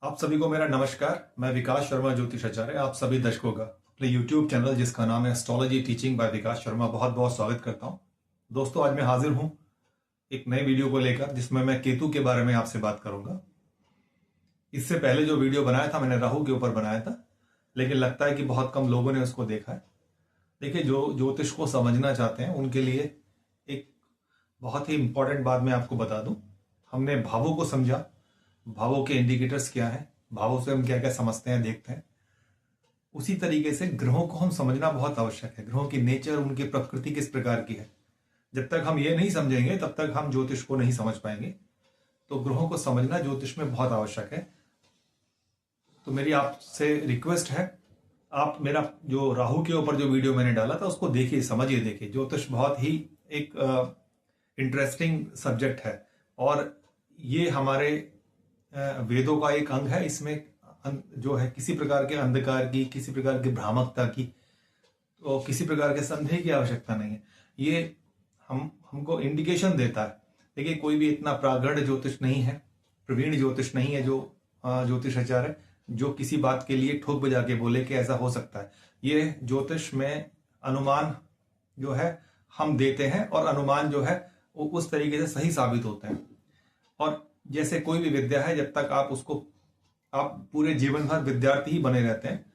आप सभी को मेरा नमस्कार। मैं विकास शर्मा ज्योतिषाचार्य आप सभी दर्शकों का अपने YouTube चैनल जिसका नाम है एस्ट्रोलॉजी टीचिंग बाय विकास शर्मा बहुत बहुत स्वागत करता हूं। दोस्तों, आज मैं हाजिर हूं एक नए वीडियो को लेकर जिसमें मैं केतु के बारे में आपसे बात करूंगा। इससे पहले जो वीडियो बनाया था मैंने राहु के ऊपर बनाया था, लेकिन लगता है कि बहुत कम लोगों ने उसको देखा है। देखिए, जो ज्योतिष को समझना चाहते हैं उनके लिए एक बहुत ही इंपॉर्टेंट बात मैं आपको बता दूं। हमने भावों को समझा, भावों के इंडिकेटर्स क्या है, भावों से हम क्या क्या समझते हैं, देखते हैं। उसी तरीके से ग्रहों को हम समझना बहुत आवश्यक है। ग्रहों की नेचर, उनकी प्रकृति किस प्रकार की है, जब तक हम ये नहीं समझेंगे तब तक हम ज्योतिष को नहीं समझ पाएंगे। तो ग्रहों को समझना ज्योतिष में बहुत आवश्यक है। तो मेरी आपसे रिक्वेस्ट है, आप मेरा जो राहु के ऊपर जो वीडियो मैंने डाला था उसको देखिए, समझिए, देखिए। ज्योतिष बहुत ही एक इंटरेस्टिंग सब्जेक्ट है और ये हमारे वेदों का एक अंग है। इसमें जो है किसी प्रकार के अंधकार की, किसी प्रकार की भ्रामकता की, तो किसी प्रकार के संदेह की आवश्यकता नहीं है। ये हमको इंडिकेशन देता है। देखिए, कोई भी इतना प्रागढ़ ज्योतिष नहीं है, प्रवीण ज्योतिष नहीं है जो ज्योतिषाचार्य जो किसी बात के लिए ठोक बजा के बोले कि ऐसा हो सकता है। ये ज्योतिष में अनुमान जो है हम देते हैं और अनुमान जो है वो उस तरीके से सही साबित होते हैं। और जैसे कोई भी विद्या है, जब तक आप पूरे जीवन भर विद्यार्थी ही बने रहते हैं,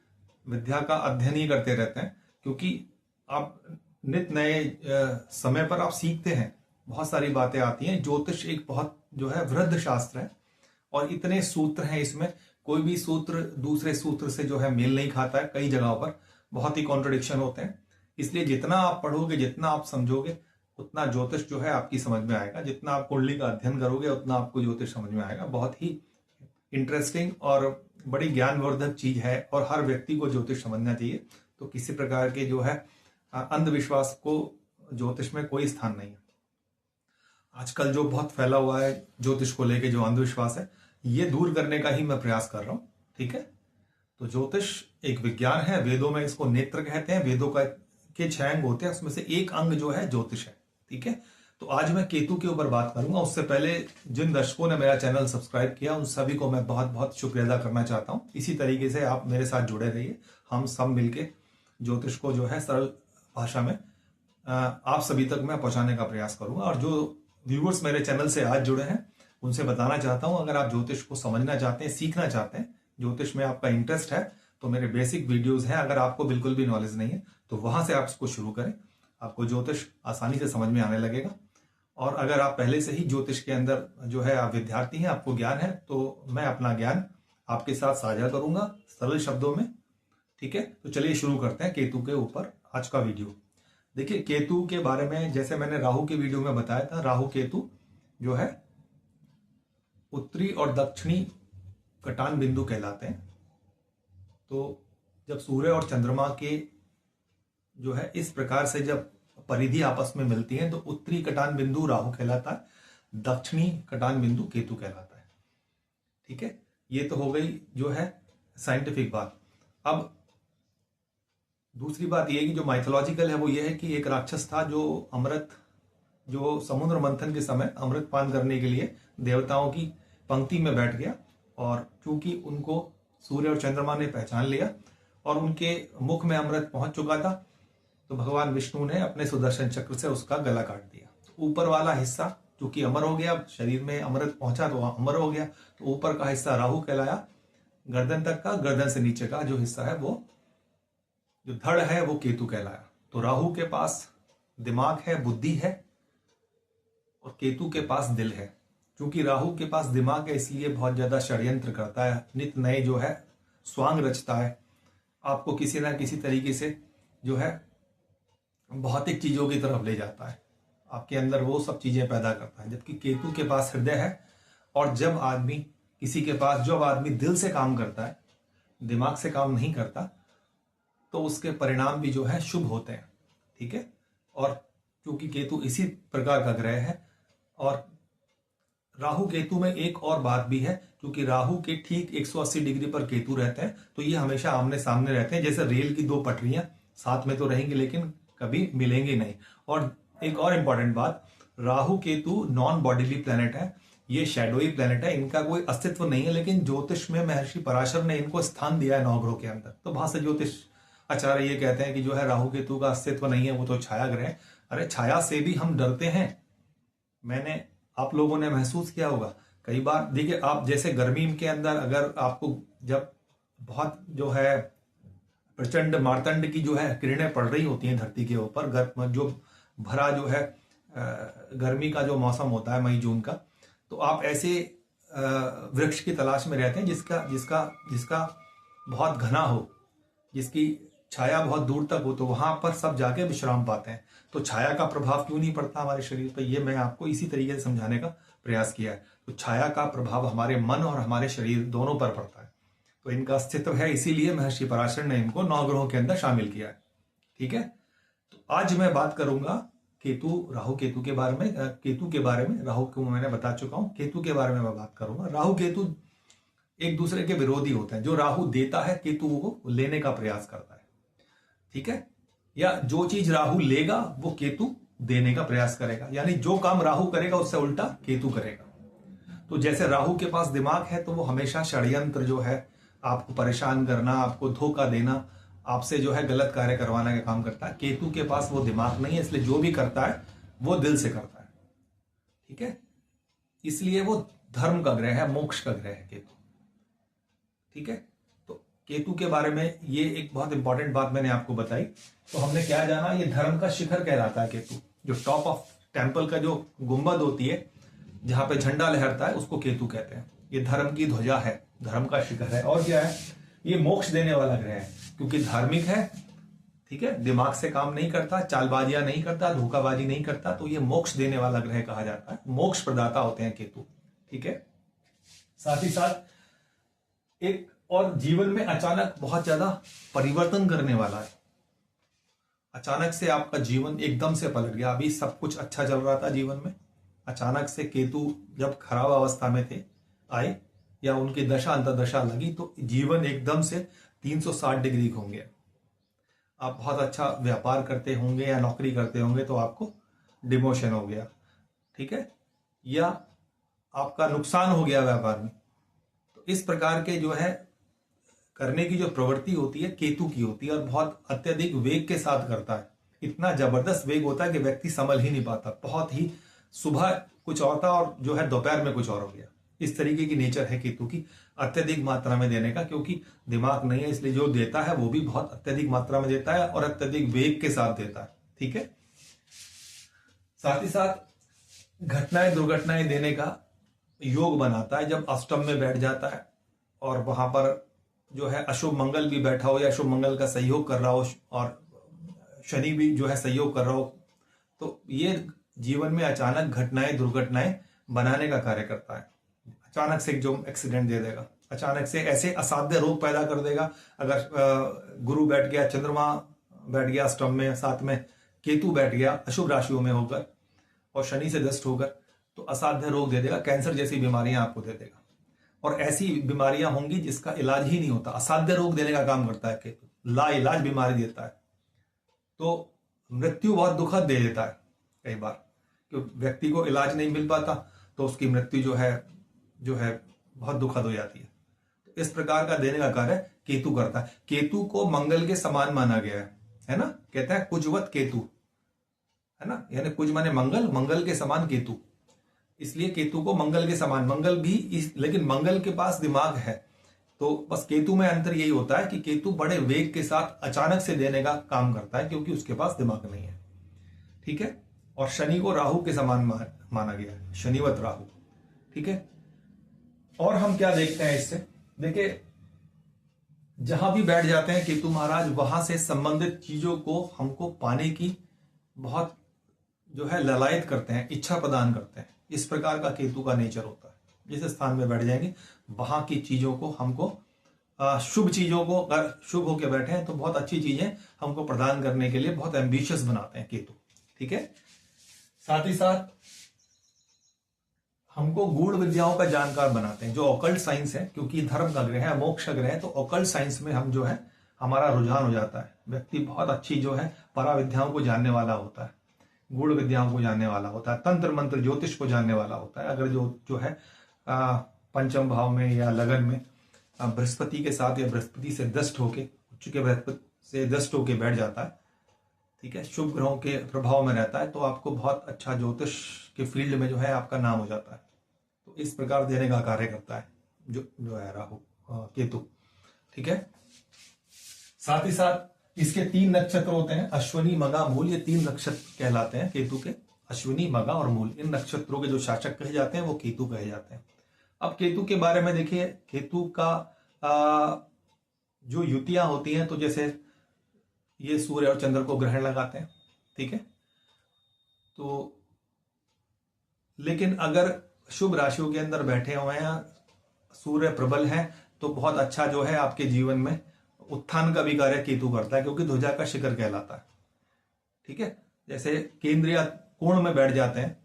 विद्या का अध्ययन ही करते रहते हैं, क्योंकि आप नित नए समय पर आप सीखते हैं, बहुत सारी बातें आती हैं। ज्योतिष एक बहुत जो है वृद्ध शास्त्र है और इतने सूत्र हैं इसमें, कोई भी सूत्र दूसरे सूत्र से जो है मेल नहीं खाता है। कई जगहों पर बहुत ही कॉन्ट्रडिक्शन होते हैं। इसलिए जितना आप पढ़ोगे, जितना आप समझोगे, उतना ज्योतिष जो है आपकी समझ में आएगा। जितना आप कुंडली का अध्ययन करोगे उतना आपको ज्योतिष समझ में आएगा। बहुत ही इंटरेस्टिंग और बड़ी ज्ञानवर्धक चीज है और हर व्यक्ति को ज्योतिष समझना चाहिए। तो किसी प्रकार के जो है अंधविश्वास को ज्योतिष में कोई स्थान नहीं है। आजकल जो बहुत फैला हुआ है ज्योतिष को लेके, जो अंधविश्वास है, ये दूर करने का ही मैं प्रयास कर रहा हूं। ठीक है, तो ज्योतिष एक विज्ञान है। वेदों में इसको नेत्र कहते हैं। वेदों का के 6 अंग होते हैं, उसमें से एक अंग जो है ज्योतिष है। ठीक है, तो आज मैं केतु के ऊपर बात करूंगा। उससे पहले जिन दर्शकों ने मेरा चैनल सब्सक्राइब किया उन सभी को मैं बहुत बहुत शुक्रिया अदा करना चाहता हूं। इसी तरीके से आप मेरे साथ जुड़े रहिए। हम सब मिलके ज्योतिष को जो है सरल भाषा में आप सभी तक मैं पहुंचाने का प्रयास करूंगा। और जो व्यूअर्स मेरे चैनल से आज जुड़े हैं उनसे बताना चाहता हूं, अगर आप ज्योतिष को समझना चाहते हैं, सीखना चाहते हैं, ज्योतिष में आपका इंटरेस्ट है, तो मेरे बेसिक वीडियोस हैं। अगर आपको बिल्कुल भी नॉलेज नहीं है तो वहां से आप इसको शुरू करें, आपको ज्योतिष आसानी से समझ में आने लगेगा। और अगर आप पहले से ही ज्योतिष के अंदर जो है आप विद्यार्थी हैं, आपको ज्ञान है, तो मैं अपना ज्ञान आपके साथ साझा करूंगा सरल शब्दों में। ठीक है, तो चलिए शुरू करते हैं केतु के ऊपर आज का वीडियो। देखिए, केतु के बारे में जैसे मैंने राहु के वीडियो में बताया था, राहु केतु जो है उत्तरी और दक्षिणी कटान बिंदु कहलाते हैं। तो जब सूर्य और चंद्रमा के जो है इस प्रकार से जब परिधि आपस में मिलती है तो उत्तरी कटान बिंदु राहु कहलाता है, दक्षिणी कटान बिंदु केतु कहलाता है। ठीक है, ये तो हो गई जो है साइंटिफिक बात। अब दूसरी बात ये कि जो माइथोलॉजिकल है वो ये है कि एक राक्षस था जो समुद्र मंथन के समय अमृत पान करने के लिए देवताओं की पंक्ति में बैठ गया, और चूंकि उनको सूर्य और चंद्रमा ने पहचान लिया और उनके मुख में अमृत पहुंच चुका था, तो भगवान विष्णु ने अपने सुदर्शन चक्र से उसका गला काट दिया। तो ऊपर वाला हिस्सा चूंकि अमर हो गया, शरीर में अमृत पहुंचा तो अमर हो गया, तो ऊपर का हिस्सा राहु कहलाया, गर्दन तक का, गर्दन से नीचे का जो हिस्सा है वो जो धड़ है वो केतु कहलाया। तो राहु के पास दिमाग है, बुद्धि है, और केतु के पास दिल है। क्योंकि राहु के पास दिमाग है इसलिए बहुत ज्यादा षड्यंत्र करता है, नित नए जो है स्वांग रचता है, आपको किसी ना किसी तरीके से जो है भौतिक चीजों की तरफ ले जाता है, आपके अंदर वो सब चीजें पैदा करता है। जबकि केतु के पास हृदय है, और जब आदमी दिल से काम करता है, दिमाग से काम नहीं करता, तो उसके परिणाम भी जो है शुभ होते हैं। ठीक है, और क्योंकि केतु इसी प्रकार का ग्रह है, और राहु केतु में एक और बात भी है, क्योंकि राहु के ठीक 180 डिग्री पर केतु रहते हैं, तो ये हमेशा आमने सामने रहते हैं। जैसे रेल की 2 पटरियां साथ में तो रहेंगी लेकिन कभी मिलेंगे नहीं। और एक और इंपॉर्टेंट बात, Rahu Ketu non bodily planet है। ये शैडोई प्लेनेट है, इनका कोई अस्तित्व नहीं है, लेकिन ज्योतिष में महर्षि पराशर ने इनको स्थान दिया है नवग्रहों के अंदर। तो वहां से ज्योतिष आचार्य ये कहते हैं कि जो है राहु केतु का अस्तित्व नहीं है, वो तो छाया ग्रह है। अरे छाया से भी हम डरते हैं। मैंने, आप लोगों ने महसूस किया होगा कई बार। देखिए, आप जैसे गर्मी के अंदर अगर आपको जब बहुत जो है प्रचंड मार्तंड की जो है किरणें पड़ रही होती हैं धरती के ऊपर, जो भरा जो है गर्मी का जो मौसम होता है मई जून का, तो आप ऐसे वृक्ष की तलाश में रहते हैं जिसका जिसका जिसका बहुत घना हो, जिसकी छाया बहुत दूर तक हो, तो वहां पर सब जाके विश्राम पाते हैं। तो छाया का प्रभाव क्यों नहीं पड़ता हमारे शरीर पर, ये मैं आपको इसी तरीके से समझाने का प्रयास किया है। तो छाया का प्रभाव हमारे मन और हमारे शरीर दोनों पर पड़ता है। तो इनका अस्तित्व है, इसीलिए महर्षि पराशर ने इनको नवग्रहों के अंदर शामिल किया है। ठीक है, तो आज मैं बात करूंगा राहु केतु के बारे में। केतु के बारे में, राहु को मैंने बता चुका हूं, केतु के बारे में मैं बात करूंगा। राहु केतु एक दूसरे के विरोधी होते हैं। जो राहु देता है, केतु को लेने का प्रयास करता है। ठीक है, या जो चीज राहु लेगा वो केतु देने का प्रयास करेगा, यानी जो काम राहु करेगा उससे उल्टा केतु करेगा। तो जैसे राहु के पास दिमाग है तो वो हमेशा षड्यंत्र जो है, आपको परेशान करना, आपको धोखा देना, आपसे जो है गलत कार्य करवाने का काम करता है। केतु के पास वो दिमाग नहीं है, इसलिए जो भी करता है वो दिल से करता है। ठीक है, इसलिए वो धर्म का ग्रह है, मोक्ष का ग्रह है केतु। ठीक है, तो केतु के बारे में ये एक बहुत इंपॉर्टेंट बात मैंने आपको बताई। तो हमने क्या जाना, ये धर्म का शिखर कहलाता है केतु। जो टॉप ऑफ टेम्पल का जो गुंबद होती है, जहां पे झंडा लहरता है, उसको केतु कहते हैं। ये धर्म की ध्वजा है, धर्म का शिखर है। और क्या है, ये मोक्ष देने वाला ग्रह है, क्योंकि धार्मिक है। ठीक है, दिमाग से काम नहीं करता, चालबाजियां नहीं करता, धोखाबाजी नहीं करता, तो ये मोक्ष देने वाला ग्रह कहा जाता है। मोक्ष प्रदाता होते हैं केतु। ठीक है, साथ ही साथ एक और जीवन में अचानक बहुत ज्यादा परिवर्तन करने वाला है। अचानक से आपका जीवन एकदम से पलट गया। अभी सब कुछ अच्छा चल रहा था जीवन में, अचानक से केतु जब खराब अवस्था में थे आए, या उनकी दशा अंतर्दशा लगी, तो जीवन एकदम से 360 डिग्री घूम गया। आप बहुत अच्छा व्यापार करते होंगे या नौकरी करते होंगे तो आपको डिमोशन हो गया। ठीक है, या आपका नुकसान हो गया व्यापार में। तो इस प्रकार के जो है करने की जो प्रवृत्ति होती है केतु की होती है, और बहुत अत्यधिक वेग के साथ करता है। इतना जबरदस्त वेग होता है कि व्यक्ति संभल ही नहीं पाता। बहुत ही सुबह कुछ और था और जो है दोपहर में कुछ और हो गया। इस तरीके की नेचर है केतु की, अत्यधिक मात्रा में देने का, क्योंकि दिमाग नहीं है, इसलिए जो देता है वो भी बहुत अत्यधिक मात्रा में देता है और अत्यधिक वेग के साथ देता है। ठीक है, साथ ही साथ घटनाएं दुर्घटनाएं देने का योग बनाता है। जब अष्टम में बैठ जाता है और वहां पर जो है अशुभ मंगल भी बैठा हो या शुभ मंगल का सहयोग कर रहा हो और शनि भी जो है सहयोग कर रहा हो, तो ये जीवन में अचानक घटनाएं दुर्घटनाएं बनाने का कार्य करता है। अचानक से जो एक्सीडेंट दे देगा, अचानक से ऐसे असाध्य रोग पैदा कर देगा। अगर गुरु बैठ गया, चंद्रमा बैठ गया अष्टम में, साथ में केतु बैठ गया अशुभ राशियों में होकर और शनि से दष्ट होकर, तो असाध्य रोग दे देगा, कैंसर जैसी बीमारियां आपको दे देगा। और ऐसी बीमारियां होंगी जिसका इलाज ही नहीं होता। असाध्य रोग देने का काम करता है केतु, ला इलाज बीमारी देता है। तो मृत्यु बहुत दुखद दे देता है कई बार, क्योंकि व्यक्ति को इलाज नहीं मिल पाता तो उसकी मृत्यु जो है बहुत दुखद हो जाती है। तो इस प्रकार का देने का कार्य केतु करता है। केतु को मंगल के समान माना गया है ना, कहते हैं कुजवत केतु, है ना, यानी कुज माने मंगल, मंगल के समान केतु, इसलिए केतु को मंगल के समान। मंगल भी लेकिन मंगल के पास दिमाग है। तो बस केतु में अंतर यही होता है कि केतु बड़े वेग के साथ अचानक से देने का काम करता है, क्योंकि उसके पास दिमाग नहीं है। ठीक है, और शनि को राहु के समान माना गया है, शनिवत राहु। ठीक है, और हम क्या देखते हैं इससे, देखिए जहां भी बैठ जाते हैं केतु महाराज, वहां से संबंधित चीजों को हमको पाने की बहुत जो है ललायत करते हैं, इच्छा प्रदान करते हैं। इस प्रकार का केतु का नेचर होता है। जिस स्थान में बैठ जाएंगे वहां की चीजों को हमको, शुभ चीजों को, अगर शुभ होकर बैठे हैं तो बहुत अच्छी चीजें हमको प्रदान करने के लिए बहुत एम्बिशियस बनाते हैं केतु। ठीक है, साथ ही साथ हमको गूढ़ विद्याओं का जानकार बनाते हैं, जो ऑकल्ट साइंस है, क्योंकि धर्म का ग्रह है, मोक्ष का ग्रह है, तो ऑकल्ट साइंस में हम जो है हमारा रुझान हो जाता है। व्यक्ति बहुत अच्छी जो है परा विद्याओं को जानने वाला होता है। गूढ़ विद्याओं को जानने वाला होता है, तंत्र मंत्र ज्योतिष को जानने वाला होता है। अगर जो है पंचम भाव में या लगन में बृहस्पति के साथ या बृहस्पति से दष्ट होके, उच्च के बृहस्पति से दष्ट होके बैठ जाता है, ठीक है, शुभ ग्रहों के प्रभाव में रहता है, तो आपको बहुत अच्छा ज्योतिष के फील्ड में जो है आपका नाम हो जाता है। तो इस प्रकार देने का कार्य करता है जो है राहु केतु, ठीक है। साथ ही साथ इसके 3 नक्षत्र होते हैं, अश्विनी मगा मूल, ये 3 नक्षत्र कहलाते हैं केतु के, अश्विनी मगा और मूल। इन नक्षत्रों के जो शासक कहे जाते हैं वो केतु कहे जाते हैं। अब केतु के बारे में देखिए, केतु का जो युतियां होती हैं, तो जैसे ये सूर्य और चंद्र को ग्रहण लगाते हैं, ठीक है, तो लेकिन अगर शुभ राशियों के अंदर बैठे हुए हैं, सूर्य प्रबल है, तो बहुत अच्छा जो है आपके जीवन में उत्थान का भी कार्य केतु करता है, क्योंकि ध्वजा का शिखर कहलाता है, ठीक है। जैसे केंद्रीय कोण में बैठ जाते हैं,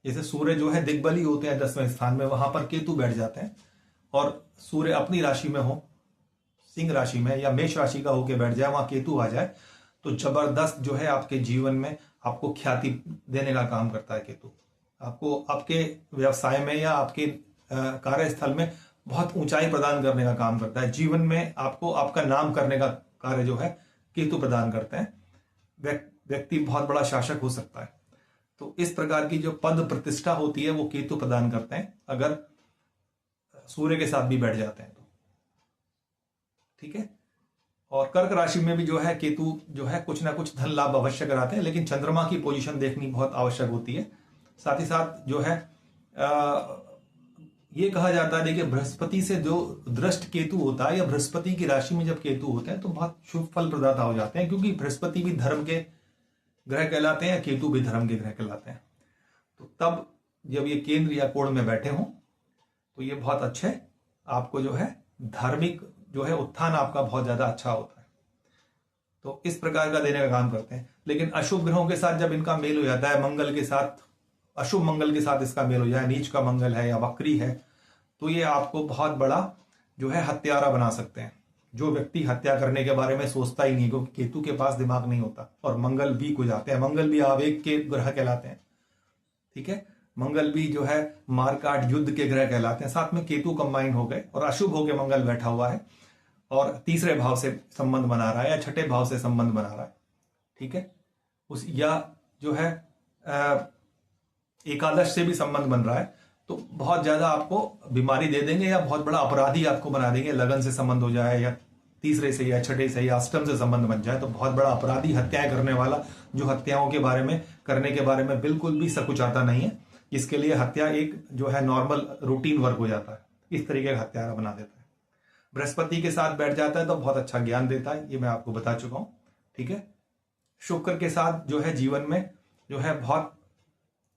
जैसे सूर्य जो है दिग्बली होते हैं 10वें स्थान में, वहां पर केतु बैठ जाते हैं, और सूर्य अपनी राशि में हो, सिंह राशि में या मेष राशि का होके बैठ जाए, वहां केतु आ जाए, तो जबरदस्त जो है आपके जीवन में आपको ख्याति देने का काम करता है केतु। आपको आपके व्यवसाय में या आपके कार्यस्थल में बहुत ऊंचाई प्रदान करने का काम करता है। जीवन में आपको आपका नाम करने का कार्य जो है केतु प्रदान करते हैं। व्यक्ति बहुत बड़ा शासक हो सकता है। तो इस प्रकार की जो पद प्रतिष्ठा होती है वो केतु प्रदान करते हैं, अगर सूर्य के साथ भी बैठ जाते हैं तो, ठीक है। और कर्क राशि में भी जो है केतु जो है कुछ ना कुछ धन लाभ अवश्य कराते हैं, लेकिन चंद्रमा की पोजीशन देखनी बहुत आवश्यक होती है। साथ ही साथ जो है ये कहा जाता है, देखिए बृहस्पति से जो दृष्ट केतु होता है या बृहस्पति की राशि में जब केतु होते हैं तो बहुत शुभ फल प्रदाता हो जाते हैं, क्योंकि बृहस्पति भी धर्म के ग्रह कहलाते हैं, केतु भी धर्म के ग्रह कहलाते हैं। तो तब जब ये केंद्र या कोण में बैठे हों तो ये बहुत अच्छे आपको जो है धार्मिक जो है उत्थान आपका बहुत ज्यादा अच्छा होता है। तो इस प्रकार का देने का काम करते हैं। लेकिन अशुभ ग्रहों के साथ जब इनका मेल हो जाता है, मंगल के साथ, अशुभ मंगल के साथ इसका मेल हो जाए, नीच का मंगल है या वक्री है, तो ये आपको बहुत बड़ा जो है हत्यारा बना सकते हैं। जो व्यक्ति हत्या करने के बारे में सोचता ही नहीं, क्योंकि केतु के पास दिमाग नहीं होता, और मंगल भी को जाते हैं, मंगल भी आवेग के ग्रह कहलाते हैं, ठीक है। मंगल भी जो है मारकाट युद्ध के ग्रह कहलाते हैं। साथ में केतु कंबाइन हो गए और अशुभ होकर मंगल बैठा हुआ है और तीसरे भाव से संबंध बना रहा है या छठे भाव से संबंध बना रहा है, ठीक है। उस या जो है एकादश से भी संबंध बन रहा है, तो बहुत ज्यादा आपको बीमारी दे देंगे या बहुत बड़ा अपराधी आपको बना देंगे। लगन से संबंध हो जाए या तीसरे से या छठे से या अष्टम से संबंध बन जाए तो बहुत बड़ा अपराधी, हत्याएं करने वाला, जो हत्याओं के बारे में करने के बारे में बिल्कुल भी सकुचाता नहीं है, इसके लिए हत्या एक जो है नॉर्मल रूटीन वर्क हो जाता है, इस तरीके का हत्यारा बना देता है। बृहस्पति के साथ बैठ जाता है तो बहुत अच्छा ज्ञान देता है, ये मैं आपको बता चुका हूं, ठीक है। शुक्र के साथ जो है जीवन में जो है बहुत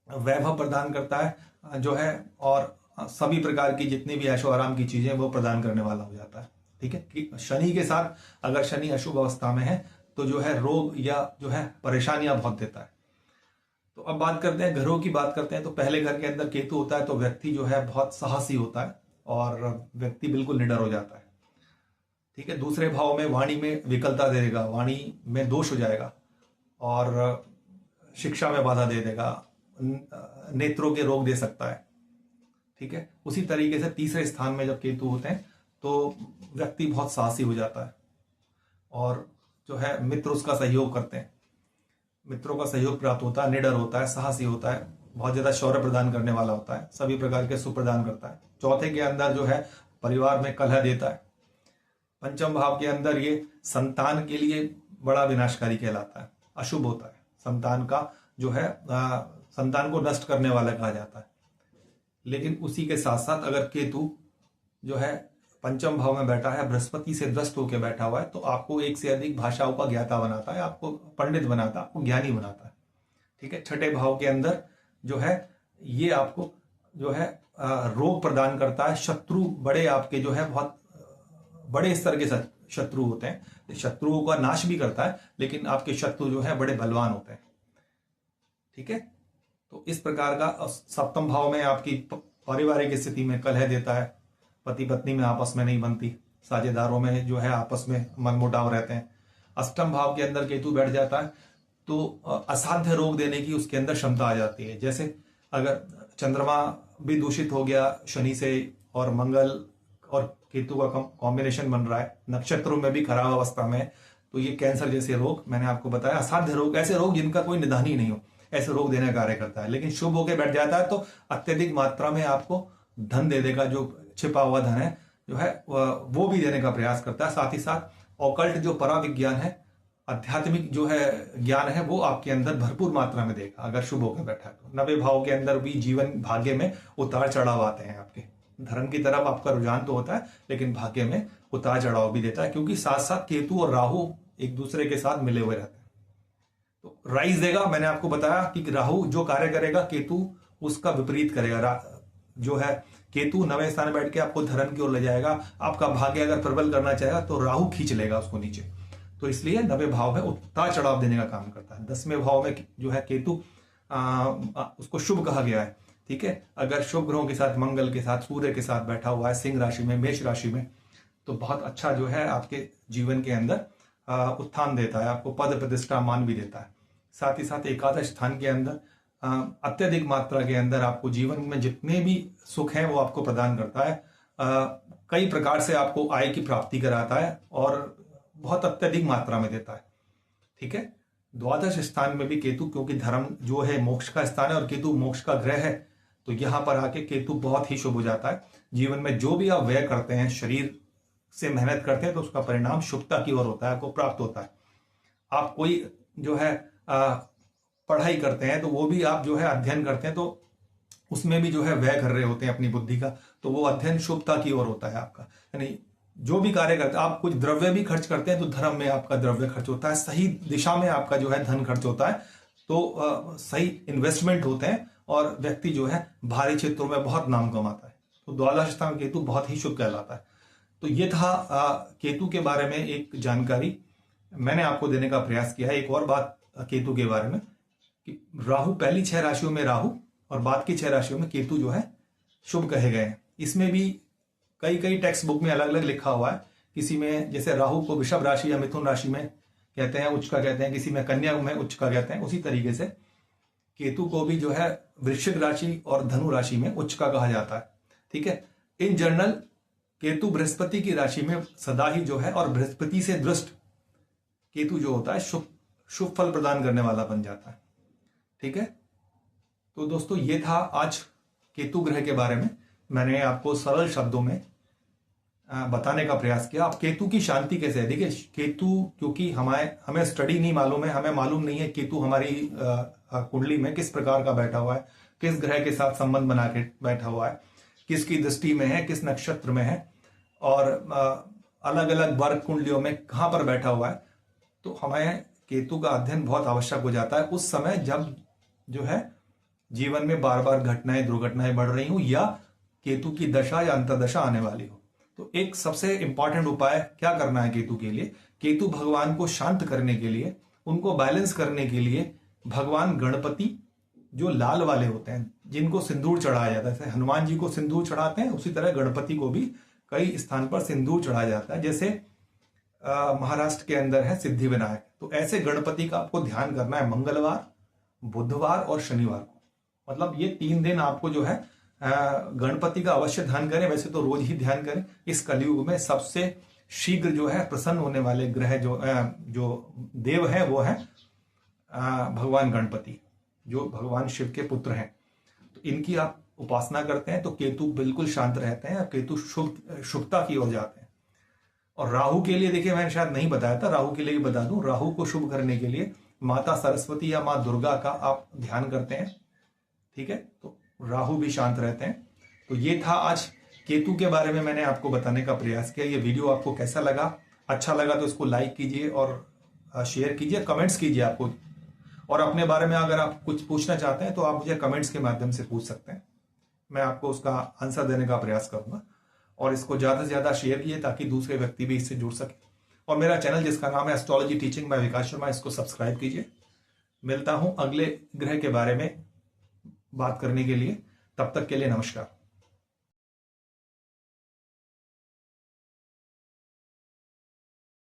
वैभव प्रदान करता है जो है, और सभी प्रकार की जितनी भी ऐशो आराम की चीजें वो प्रदान करने वाला हो जाता है, ठीक है। शनि के साथ अगर शनि अशुभ अवस्था में है तो जो है रोग या जो है परेशानियां बहुत देता है। तो अब बात करते हैं घरों की, बात करते हैं तो पहले घर के अंदर केतु होता है तो व्यक्ति जो है बहुत साहसी होता है और व्यक्ति बिल्कुल निडर हो जाता है, ठीक है। दूसरे भाव में वाणी में विकलता दे देगा, वाणी में दोष हो जाएगा और शिक्षा में बाधा दे देगा, नेत्रों के रोग दे सकता है, ठीक है। उसी तरीके से तीसरे स्थान में जब केतु होते हैं तो व्यक्ति बहुत साहसी हो जाता है और जो है मित्र उसका सहयोग करते हैं, मित्रों का सहयोग प्राप्त होता है, निडर होता है, साहसी होता है, बहुत ज्यादा शौर्य प्रदान करने वाला होता है, सभी प्रकार के सुख प्रदान करता है। चौथे के अंदर जो है परिवार में कलह देता है। पंचम भाव के अंदर ये संतान के लिए बड़ा विनाशकारी कहलाता है, अशुभ होता है, संतान का जो है संतान को नष्ट करने वाला कहा जाता है। लेकिन उसी के साथ साथ अगर केतु जो है पंचम भाव में बैठा है, बृहस्पति से दृष्ट होकर बैठा हुआ है, तो आपको एक से अधिक भाषाओं का ज्ञाता बनाता है, आपको पंडित बनाता है, आपको ज्ञानी बनाता है, ठीक है। छठे भाव के अंदर जो है ये आपको जो है रोग प्रदान करता है, शत्रु बड़े आपके जो है बहुत बड़े स्तर के शत्रु होते हैं, शत्रुओं का नाश भी करता है, लेकिन आपके शत्रु जो है बड़े बलवान होते हैं, ठीक है। तो इस प्रकार का सप्तम भाव में आपकी पारिवारिक स्थिति में कलह देता है, पति पत्नी में आपस में नहीं बनती, साझेदारों में जो है आपस में मनमुटाव रहते हैं। अष्टम भाव के अंदर केतु बैठ जाता है तो असाध्य रोग देने की उसके अंदर क्षमता आ जाती है। जैसे अगर चंद्रमा भी दूषित हो गया शनि से, और मंगल और केतु का कॉम्बिनेशन बन रहा है, नक्षत्रों में भी खराब अवस्था में, तो ये कैंसर जैसे रोग मैंने आपको बताया, असाध्य रोग, ऐसे रोग जिनका कोई निदान ही नहीं हो, ऐसे रोग देने का कार्य करता है। लेकिन शुभ होकर बैठ जाता है तो अत्यधिक मात्रा में आपको धन दे देगा, जो छिपा हुआ धन है जो है वो भी देने का प्रयास करता है। साथ ही साथ ऑकल्ट जो पराविज्ञान है, आध्यात्मिक जो है ज्ञान है, वो आपके अंदर भरपूर मात्रा में देगा अगर शुभ होकर बैठा है तो। 90 भाव के अंदर भी जीवन भाग्य में उतार चढ़ाव आते हैं आपके। धर्म की तरफ आपका रुझान तो होता है, लेकिन भाग्य में उतार चढ़ाव भी देता है, क्योंकि साथ साथ केतु और राहु एक दूसरे के साथ मिले हुए रहते हैं। तो राइज देगा, मैंने आपको बताया कि राहु जो कार्य करेगा केतु उसका विपरीत करेगा। जो है केतु 9वें स्थान में बैठ के आपको धर्म की ओर ले जाएगा। आपका भाग्य अगर प्रबल करना चाहेगा तो राहु खींच लेगा उसको नीचे। तो इसलिए 90 भाव में उतार चढ़ाव देने का काम करता है। 10वें भाव में जो है केतु उसको शुभ कहा गया है, ठीक है। अगर शुभ ग्रहों के साथ, मंगल के साथ, सूर्य के साथ बैठा हुआ है सिंह राशि में, मेष राशि में, तो बहुत अच्छा जो है आपके जीवन के अंदर उत्थान देता है, आपको पद प्रतिष्ठा मान भी देता है। साथ ही साथ एकादश स्थान के अंदर अत्यधिक मात्रा के अंदर आपको जीवन में जितने भी सुख हैं वो आपको प्रदान करता है। कई प्रकार से आपको आय की प्राप्ति कराता है और बहुत अत्यधिक मात्रा में देता है, ठीक है। द्वादश स्थान में भी केतु, क्योंकि धर्म जो है मोक्ष का स्थान है और केतु मोक्ष का ग्रह है, तो यहां पर आके केतु बहुत ही शुभ हो जाता है। जीवन में जो भी आप व्यय करते हैं, शरीर से मेहनत करते हैं, तो उसका परिणाम शुभता की ओर होता है, आपको प्राप्त होता है। आप कोई जो है पढ़ाई करते हैं तो वो भी आप जो है अध्ययन करते हैं, तो उसमें भी जो है व्यय कर रहे होते हैं अपनी बुद्धि का, तो वो अध्ययन शुभता की ओर होता है आपका। यानी जो भी कार्य करते हैं, आप कुछ द्रव्य भी खर्च करते हैं तो धर्म में आपका द्रव्य खर्च होता है, सही दिशा में आपका जो है धन खर्च होता है, तो सही इन्वेस्टमेंट होते हैं और व्यक्ति जो है भारी क्षेत्रों में बहुत नाम कमाता है। तो द्वादश स्थान केतु बहुत ही शुभ कहलाता है। तो ये था केतु के बारे में एक जानकारी मैंने आपको देने का प्रयास किया है। एक और बात केतु के बारे में कि राहु, पहली 6 राशियों में राहु और बाद की 6 राशियों में केतु जो है शुभ कहे गए हैं। इसमें भी कई टेक्स्ट बुक में अलग अलग लिखा हुआ है। किसी में जैसे राहु को वृषभ राशि या मिथुन राशि में कहते हैं, उच्च का कहते हैं, किसी में कन्या में उच्च का कहते हैं। उसी तरीके से केतु को भी जो है वृश्चिक राशि और धनु राशि में उच्च का कहा जाता है, ठीक है। इन जनरल केतु बृहस्पति की राशि में सदा ही जो है, और बृहस्पति से दृष्ट केतु जो होता है शुभ फल प्रदान करने वाला बन जाता है, ठीक है। तो दोस्तों ये था आज केतु ग्रह के बारे में, मैंने आपको सरल शब्दों में बताने का प्रयास किया। अब केतु की शांति कैसे है, देखिए केतु, क्योंकि हमें स्टडी नहीं मालूम है, हमें मालूम नहीं है केतु हमारी कुंडली में किस प्रकार का बैठा हुआ है, किस ग्रह के साथ संबंध बना के बैठा हुआ है, किसकी दृष्टि में है, किस नक्षत्र में है, और अलग अलग वर्ग कुंडलियों में कहां पर बैठा हुआ है। तो हमें केतु का अध्ययन बहुत आवश्यक हो जाता है उस समय जब जो है जीवन में बार बार घटनाएं, दुर्घटनाएं बढ़ रही हो, या केतु की दशा या अंतर्दशा आने वाली हो। तो एक सबसे इंपॉर्टेंट उपाय क्या करना है केतु के लिए, केतु भगवान को शांत करने के लिए, उनको बैलेंस करने के लिए भगवान गणपति जो लाल वाले होते हैं, जिनको सिंदूर चढ़ाया जाता है, जैसे हनुमान जी को सिंदूर चढ़ाते हैं, उसी तरह गणपति को भी कई स्थान पर सिंदूर चढ़ाया जाता है। जैसे महाराष्ट्र के अंदर है सिद्धि विनायक, तो ऐसे गणपति का आपको ध्यान करना है मंगलवार, बुधवार और शनिवार को। मतलब ये 3 दिन आपको जो है गणपति का अवश्य ध्यान करें। वैसे तो रोज ही ध्यान करें। इस कलयुग में सबसे शीघ्र जो है प्रसन्न होने वाले ग्रह जो देव है वो है भगवान गणपति, जो भगवान शिव के पुत्र हैं। तो इनकी आप उपासना करते हैं तो केतु बिल्कुल शांत रहते हैं, केतु शुभता की ओर जाते हैं। और राहु के लिए देखिए, मैंने शायद नहीं बताया था, राहु के लिए भी बता दूं, राहु को शुभ करने के लिए माता सरस्वती या माँ दुर्गा का आप ध्यान करते हैं, ठीक है। तो राहु भी शांत रहते हैं। तो ये था आज केतु के बारे में मैंने आपको बताने का प्रयास किया। ये वीडियो आपको कैसा लगा, अच्छा लगा तो इसको लाइक कीजिए और शेयर कीजिए, कमेंट्स कीजिए आपको। और अपने बारे में अगर आप कुछ पूछना चाहते हैं तो आप मुझे कमेंट्स के माध्यम से पूछ सकते हैं, मैं आपको उसका आंसर देने का प्रयास करूंगा। और इसको ज्यादा से ज्यादा शेयर कीजिए ताकि दूसरे व्यक्ति भी इससे जुड़ सके। और मेरा चैनल जिसका नाम है एस्ट्रोलॉजी टीचिंग बाय विकास शर्मा, इसको सब्सक्राइब कीजिए। मिलता हूं अगले ग्रह के बारे में बात करने के लिए, तब तक के लिए नमस्कार।